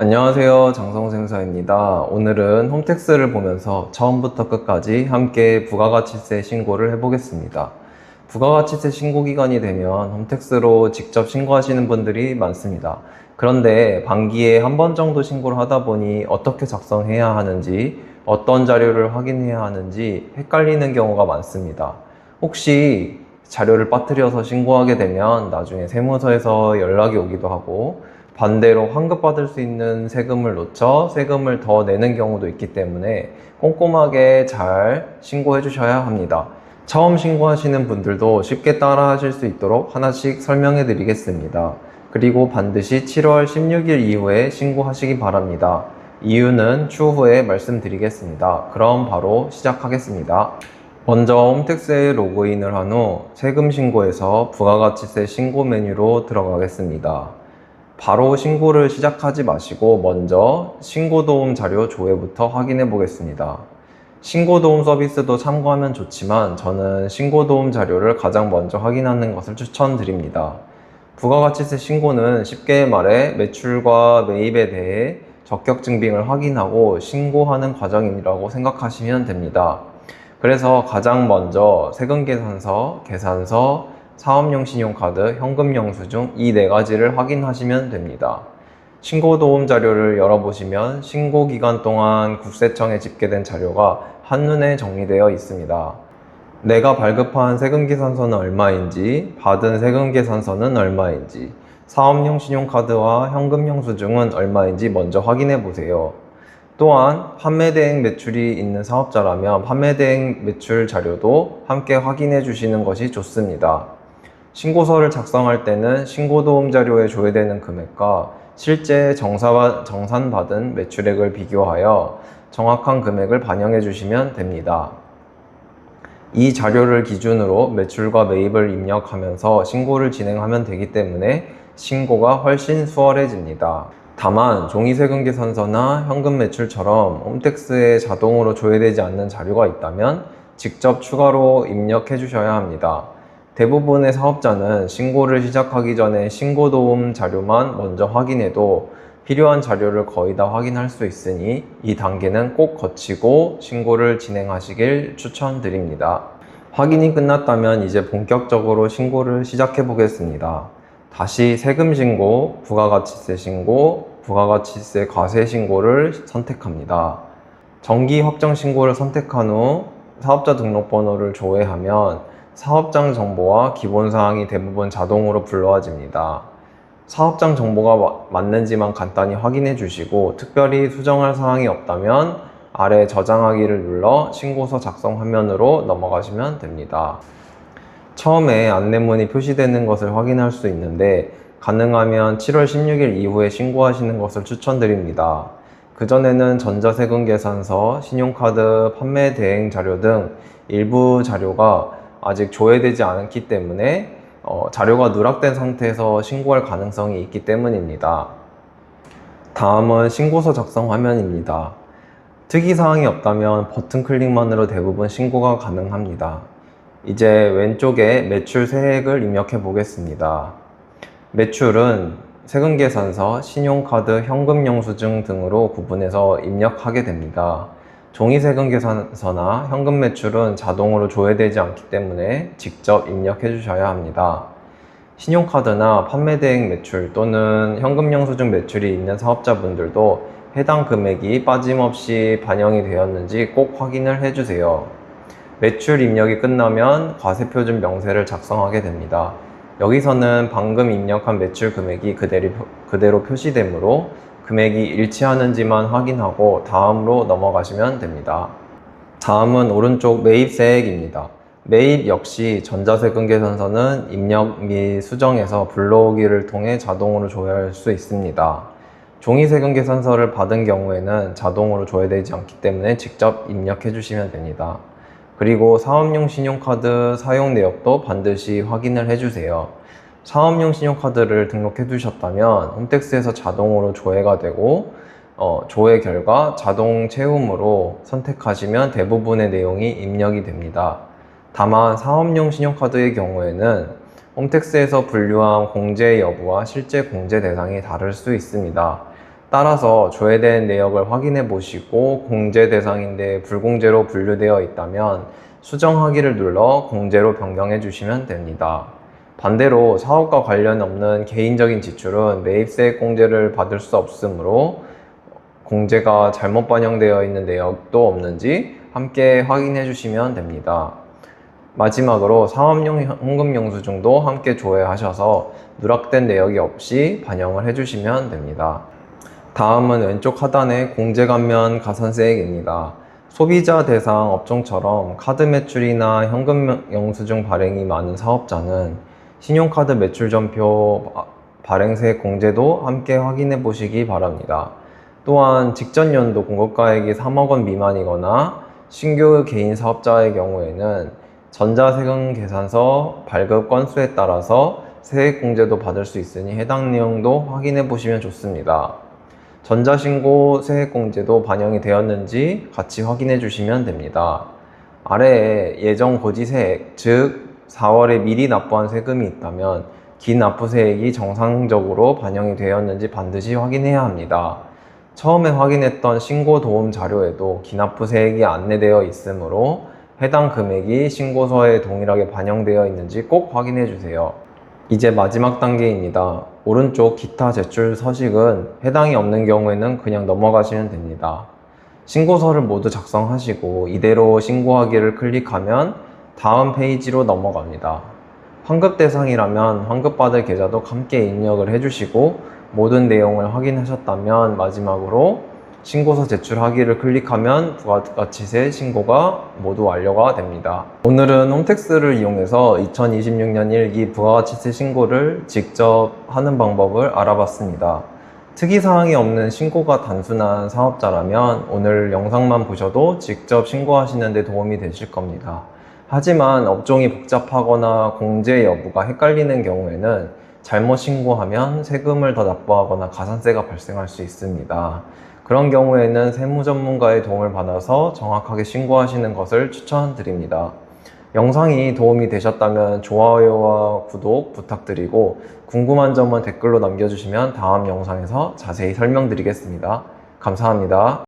안녕하세요. 장성생사입니다. 오늘은 홈택스를 보면서 처음부터 끝까지 함께 부가가치세 신고를 해보겠습니다. 부가가치세 신고 기간이 되면 홈택스로 직접 신고하시는 분들이 많습니다. 그런데 반기에 한 번 정도 신고를 하다 보니 어떻게 작성해야 하는지, 어떤 자료를 확인해야 하는지 헷갈리는 경우가 많습니다. 혹시 자료를 빠뜨려서 신고하게 되면 나중에 세무서에서 연락이 오기도 하고, 반대로 환급받을 수 있는 세금을 놓쳐 세금을 더 내는 경우도 있기 때문에 꼼꼼하게 잘 신고해 주셔야 합니다. 처음 신고하시는 분들도 쉽게 따라 하실 수 있도록 하나씩 설명해 드리겠습니다. 그리고 반드시 7월 16일 이후에 신고하시기 바랍니다. 이유는 추후에 말씀드리겠습니다. 그럼 바로 시작하겠습니다. 먼저 홈택스에 로그인을 한 후 세금 신고에서 부가가치세 신고 메뉴로 들어가겠습니다. 바로 신고를 시작하지 마시고 먼저 신고도움 자료 조회부터 확인해 보겠습니다. 신고도움 서비스도 참고하면 좋지만 저는 신고도움 자료를 가장 먼저 확인하는 것을 추천드립니다. 부가가치세 신고는 쉽게 말해 매출과 매입에 대해 적격 증빙을 확인하고 신고하는 과정이라고 생각하시면 됩니다. 그래서 가장 먼저 세금계산서, 계산서, 사업용 신용카드, 현금 영수증 이 네 가지를 확인하시면 됩니다. 신고도움 자료를 열어보시면 신고 기간 동안 국세청에 집계된 자료가 한눈에 정리되어 있습니다. 내가 발급한 세금계산서는 얼마인지, 받은 세금계산서는 얼마인지, 사업용 신용카드와 현금 영수증은 얼마인지 먼저 확인해 보세요. 또한 판매대행 매출이 있는 사업자라면 판매대행 매출 자료도 함께 확인해 주시는 것이 좋습니다. 신고서를 작성할 때는 신고도움 자료에 조회되는 금액과 실제 정산받은 매출액을 비교하여 정확한 금액을 반영해 주시면 됩니다. 이 자료를 기준으로 매출과 매입을 입력하면서 신고를 진행하면 되기 때문에 신고가 훨씬 수월해집니다. 다만 종이세금계산서나 현금 매출처럼 홈택스에 자동으로 조회되지 않는 자료가 있다면 직접 추가로 입력해 주셔야 합니다. 대부분의 사업자는 신고를 시작하기 전에 신고도움 자료만 먼저 확인해도 필요한 자료를 거의 다 확인할 수 있으니 이 단계는 꼭 거치고 신고를 진행하시길 추천드립니다. 확인이 끝났다면 이제 본격적으로 신고를 시작해 보겠습니다. 다시 세금 신고, 부가가치세 신고, 부가가치세 과세 신고를 선택합니다. 정기 확정 신고를 선택한 후 사업자 등록번호를 조회하면 사업장 정보와 기본사항이 대부분 자동으로 불러와집니다. 사업장 정보가 맞는지만 간단히 확인해 주시고 특별히 수정할 사항이 없다면 아래 저장하기를 눌러 신고서 작성 화면으로 넘어가시면 됩니다. 처음에 안내문이 표시되는 것을 확인할 수 있는데 가능하면 7월 16일 이후에 신고하시는 것을 추천드립니다. 그전에는 전자세금계산서, 신용카드, 판매 대행 자료 등 일부 자료가 아직 조회되지 않았기 때문에 자료가 누락된 상태에서 신고할 가능성이 있기 때문입니다. 다음은 신고서 작성 화면입니다. 특이사항이 없다면 버튼 클릭만으로 대부분 신고가 가능합니다. 이제 왼쪽에 매출 세액을 입력해 보겠습니다. 매출은 세금계산서, 신용카드, 현금 영수증 등으로 구분해서 입력하게 됩니다. 종이세금계산서나 현금 매출은 자동으로 조회되지 않기 때문에 직접 입력해 주셔야 합니다. 신용카드나 판매대행 매출 또는 현금 영수증 매출이 있는 사업자분들도 해당 금액이 빠짐없이 반영이 되었는지 꼭 확인을 해주세요. 매출 입력이 끝나면 과세표준 명세를 작성하게 됩니다. 여기서는 방금 입력한 매출 금액이 그대로 표시되므로 금액이 일치하는지만 확인하고 다음으로 넘어가시면 됩니다. 다음은 오른쪽 매입세액입니다. 매입 역시 전자세금계산서는 입력 및 수정에서 불러오기를 통해 자동으로 조회할 수 있습니다. 종이세금계산서를 받은 경우에는 자동으로 조회되지 않기 때문에 직접 입력해 주시면 됩니다. 그리고 사업용 신용카드 사용 내역도 반드시 확인을 해주세요. 사업용 신용카드를 등록해 두셨다면 홈택스에서 자동으로 조회가 되고 조회 결과 자동 채움으로 선택하시면 대부분의 내용이 입력이 됩니다. 다만 사업용 신용카드의 경우에는 홈택스에서 분류한 공제 여부와 실제 공제 대상이 다를 수 있습니다. 따라서 조회된 내역을 확인해 보시고 공제 대상인데 불공제로 분류되어 있다면 수정하기를 눌러 공제로 변경해 주시면 됩니다. 반대로 사업과 관련 없는 개인적인 지출은 매입세액 공제를 받을 수 없으므로 공제가 잘못 반영되어 있는 내역도 없는지 함께 확인해 주시면 됩니다. 마지막으로 사업용 현금 영수증도 함께 조회하셔서 누락된 내역이 없이 반영을 해주시면 됩니다. 다음은 왼쪽 하단의 공제감면 가산세액입니다. 소비자 대상 업종처럼 카드 매출이나 현금 영수증 발행이 많은 사업자는 신용카드 매출 전표 발행세액 공제도 함께 확인해 보시기 바랍니다. 또한 직전 연도 공급가액이 3억 원 미만이거나 신규 개인 사업자의 경우에는 전자세금 계산서 발급 건수에 따라서 세액 공제도 받을 수 있으니 해당 내용도 확인해 보시면 좋습니다. 전자신고 세액 공제도 반영이 되었는지 같이 확인해 주시면 됩니다. 아래에 예정 고지세액, 즉 4월에 미리 납부한 세금이 있다면 기납부세액이 정상적으로 반영이 되었는지 반드시 확인해야 합니다. 처음에 확인했던 신고 도움 자료에도 기납부세액이 안내되어 있으므로 해당 금액이 신고서에 동일하게 반영되어 있는지 꼭 확인해 주세요. 이제 마지막 단계입니다. 오른쪽 기타 제출 서식은 해당이 없는 경우에는 그냥 넘어가시면 됩니다. 신고서를 모두 작성하시고 이대로 신고하기를 클릭하면 다음 페이지로 넘어갑니다. 환급 대상이라면 환급받을 계좌도 함께 입력을 해주시고 모든 내용을 확인하셨다면 마지막으로 신고서 제출하기를 클릭하면 부가가치세 신고가 모두 완료가 됩니다. 오늘은 홈택스를 이용해서 2026년 1기 부가가치세 신고를 직접 하는 방법을 알아봤습니다. 특이사항이 없는 신고가 단순한 사업자라면 오늘 영상만 보셔도 직접 신고하시는 데 도움이 되실 겁니다. 하지만 업종이 복잡하거나 공제 여부가 헷갈리는 경우에는 잘못 신고하면 세금을 더 납부하거나 가산세가 발생할 수 있습니다. 그런 경우에는 세무 전문가의 도움을 받아서 정확하게 신고하시는 것을 추천드립니다. 영상이 도움이 되셨다면 좋아요와 구독 부탁드리고 궁금한 점은 댓글로 남겨주시면 다음 영상에서 자세히 설명드리겠습니다. 감사합니다.